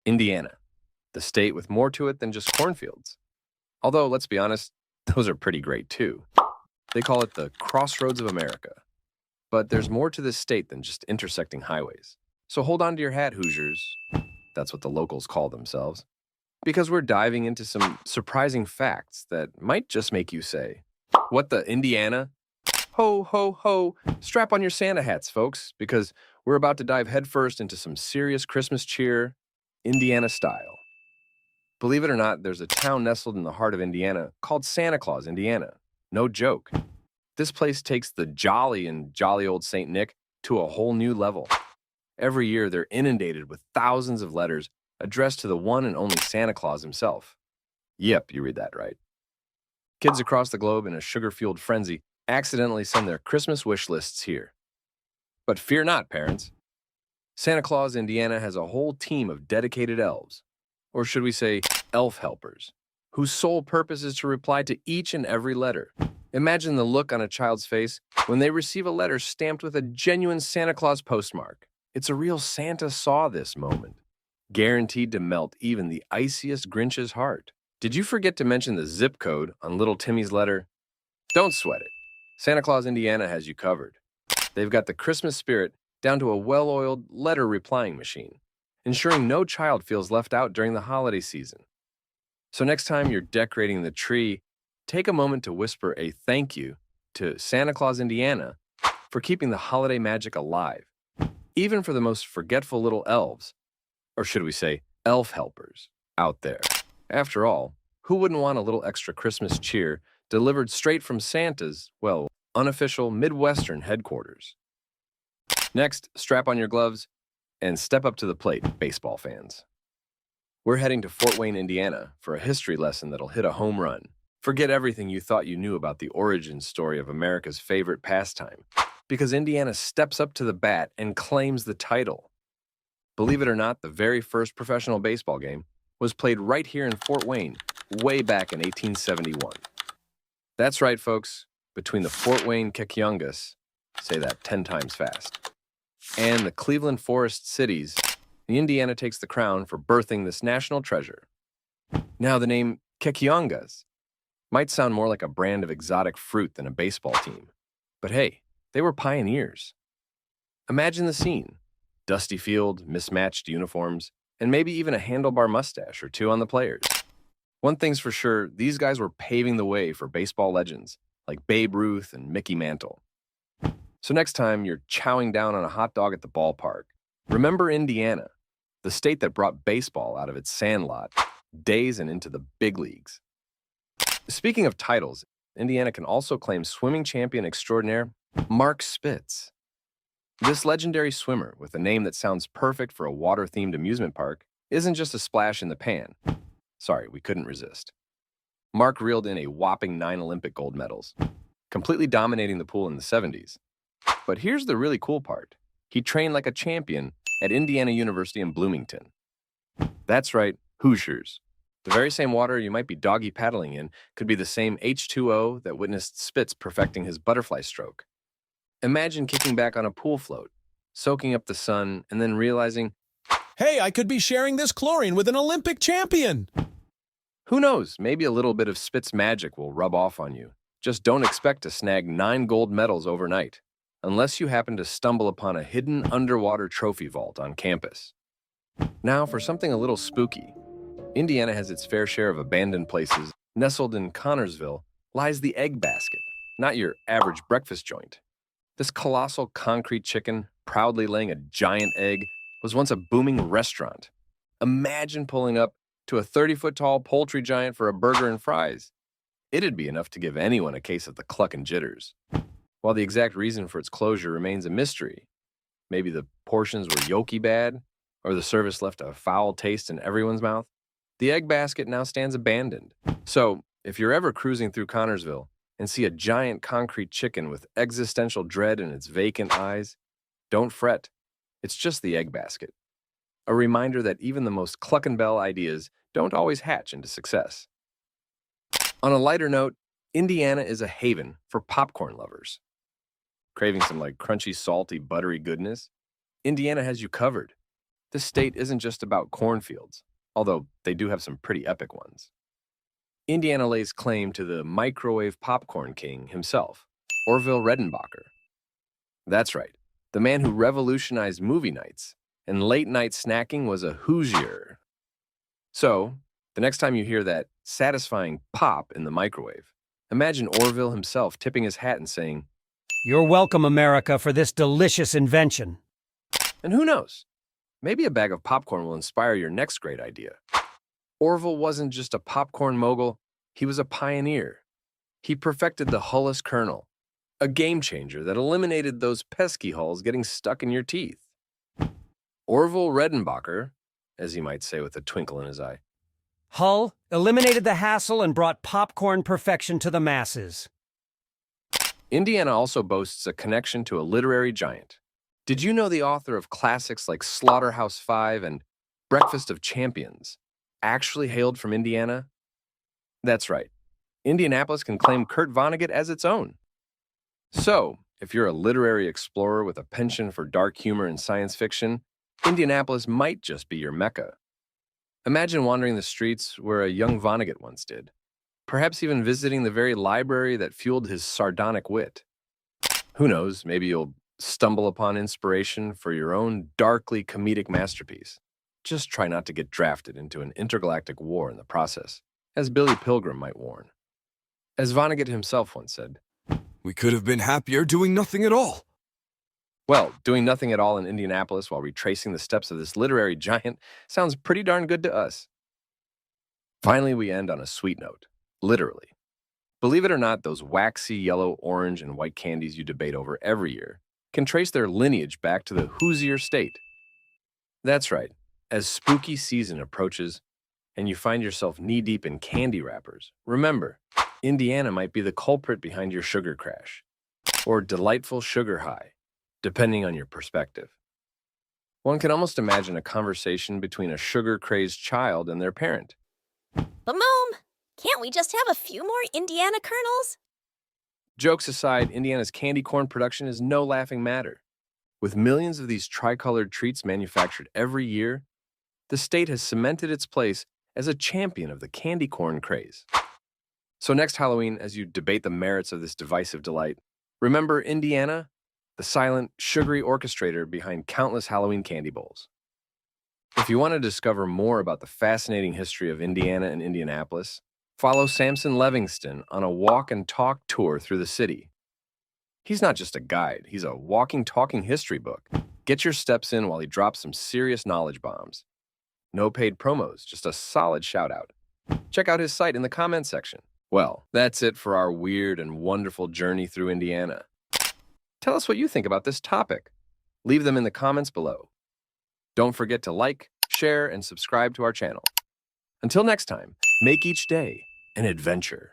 Indiana, the state with more to it than just cornfields. Although, let's be honest, those are pretty great too. They call it the Crossroads of America. But there's more to this state than just intersecting highways. So hold on to your hat, Hoosiers. That's what the locals call themselves. Because we're diving into some surprising facts that might just make you say, "What the Indiana?" Ho, ho, ho. Strap on your Santa hats, folks, because we're about to dive headfirst into some serious Christmas cheer, Indiana style. Believe it or not, there's a town nestled in the heart of Indiana called Santa Claus, Indiana. No joke. This place takes the jolly and jolly old St. Nick to a whole new level. Every year, they're inundated with thousands of letters addressed to the one and only Santa Claus himself. Yep, you read that right. Kids across the globe in a sugar-fueled frenzy accidentally send their Christmas wish lists here. But fear not, parents. Santa Claus, Indiana has a whole team of dedicated elves, or should we say elf helpers, whose sole purpose is to reply to each and every letter. Imagine the look on a child's face when they receive a letter stamped with a genuine Santa Claus postmark. It's a real Santa saw this moment, guaranteed to melt even the iciest Grinch's heart. Did you forget to mention the zip code on little Timmy's letter? Don't sweat it. Santa Claus, Indiana has you covered. They've got the Christmas spirit down to a well-oiled letter replying machine, ensuring no child feels left out during the holiday season. So next time you're decorating the tree, take a moment to whisper a thank you to Santa Claus, Indiana for keeping the holiday magic alive, even for the most forgetful little elves, or should we say elf helpers, out there. After all, who wouldn't want a little extra Christmas cheer delivered straight from Santa's, well, unofficial Midwestern headquarters? Next, strap on your gloves and step up to the plate, baseball fans. We're heading to Fort Wayne, Indiana for a history lesson that'll hit a home run. Forget everything you thought you knew about the origin story of America's favorite pastime, because Indiana steps up to the bat and claims the title. Believe it or not, the very first professional baseball game was played right here in Fort Wayne, way back in 1871. That's right, folks. Between the Fort Wayne Kekiongas, say that 10 times fast, and the Cleveland Forest cities, the Indiana takes the crown for birthing this national treasure. Now, the name Kekiongas might sound more like a brand of exotic fruit than a baseball team, but hey, they were pioneers. Imagine the scene: dusty field, mismatched uniforms, and maybe even a handlebar mustache or two on the players. One thing's for sure, these guys were paving the way for baseball legends like Babe Ruth and Mickey Mantle. So next time you're chowing down on a hot dog at the ballpark, remember Indiana, the state that brought baseball out of its sandlot, days and into the big leagues. Speaking of titles, Indiana can also claim swimming champion extraordinaire Mark Spitz. This legendary swimmer, with a name that sounds perfect for a water-themed amusement park, isn't just a splash in the pan. Sorry, we couldn't resist. Mark reeled in a whopping 9 Olympic gold medals, completely dominating the pool in the 70s. But here's the really cool part. He trained like a champion at Indiana University in Bloomington. That's right, Hoosiers. The very same water you might be doggy paddling in could be the same H2O that witnessed Spitz perfecting his butterfly stroke. Imagine kicking back on a pool float, soaking up the sun, and then realizing, hey, I could be sharing this chlorine with an Olympic champion. Who knows, maybe a little bit of Spitz magic will rub off on you. Just don't expect to snag 9 gold medals overnight, unless you happen to stumble upon a hidden underwater trophy vault on campus. Now for something a little spooky. Indiana has its fair share of abandoned places. Nestled in Connorsville lies the Egg Basket, not your average breakfast joint. This colossal concrete chicken, proudly laying a giant egg, was once a booming restaurant. Imagine pulling up to a 30-foot-tall poultry giant for a burger and fries. It'd be enough to give anyone a case of the cluck and jitters. While the exact reason for its closure remains a mystery, maybe the portions were yolky bad, or the service left a foul taste in everyone's mouth, the Egg Basket now stands abandoned. So, if you're ever cruising through Connorsville and see a giant concrete chicken with existential dread in its vacant eyes, don't fret. It's just the Egg Basket. A reminder that even the most cluck-and-bell ideas don't always hatch into success. On a lighter note, Indiana is a haven for popcorn lovers. Craving some crunchy, salty, buttery goodness? Indiana has you covered. this state isn't just about cornfields, although they do have some pretty epic ones. Indiana lays claim to the microwave popcorn king himself, Orville Redenbacher. That's right, the man who revolutionized movie nights and late-night snacking was a Hoosier. So, the next time you hear that satisfying pop in the microwave, imagine Orville himself tipping his hat and saying, "You're welcome, America, for this delicious invention." and who knows, maybe a bag of popcorn will inspire your next great idea. Orville wasn't just a popcorn mogul, he was a pioneer. He perfected the hulless kernel, a game changer that eliminated those pesky hulls getting stuck in your teeth. Orville Redenbacher, as he might say with a twinkle in his eye. Hull eliminated the hassle and brought popcorn perfection to the masses. Indiana also boasts a connection to a literary giant. Did you know the author of classics like Slaughterhouse-Five and Breakfast of Champions actually hailed from Indiana? That's right. Indianapolis can claim Kurt Vonnegut as its own. So, if you're a literary explorer with a penchant for dark humor and science fiction, Indianapolis might just be your mecca. Imagine wandering the streets where a young Vonnegut once did, perhaps even visiting the very library that fueled his sardonic wit. Who knows, maybe you'll stumble upon inspiration for your own darkly comedic masterpiece. Just try not to get drafted into an intergalactic war in the process, as Billy Pilgrim might warn. As Vonnegut himself once said, "We could have been happier doing nothing at all." well, doing nothing at all in Indianapolis while retracing the steps of this literary giant sounds pretty darn good to us. Finally, we end on a sweet note, literally. Believe it or not, those waxy yellow, orange, and white candies you debate over every year can trace their lineage back to the Hoosier state. That's right, as spooky season approaches and you find yourself knee-deep in candy wrappers, remember, Indiana might be the culprit behind your sugar crash, or delightful sugar high, depending on your perspective. One can almost imagine a conversation between a sugar-crazed child and their parent. But Mom, can't we just have a few more Indiana kernels? Jokes aside, Indiana's candy corn production is no laughing matter. With millions of these tricolored treats manufactured every year, the state has cemented its place as a champion of the candy corn craze. So next Halloween, as you debate the merits of this divisive delight, remember Indiana, the silent, sugary orchestrator behind countless Halloween candy bowls. If you want to discover more about the fascinating history of Indiana and Indianapolis, follow Samson Levingston on a walk and talk tour through the city. He's not just a guide, he's a walking, talking history book. Get your steps in while he drops some serious knowledge bombs. No paid promos, just a solid shout out. Check out his site in the comments section. Well, that's it for our weird and wonderful journey through Indiana. Tell us what you think about this topic. Leave them in the comments below. Don't forget to like, share, and subscribe to our channel. Until next time, make each day an adventure.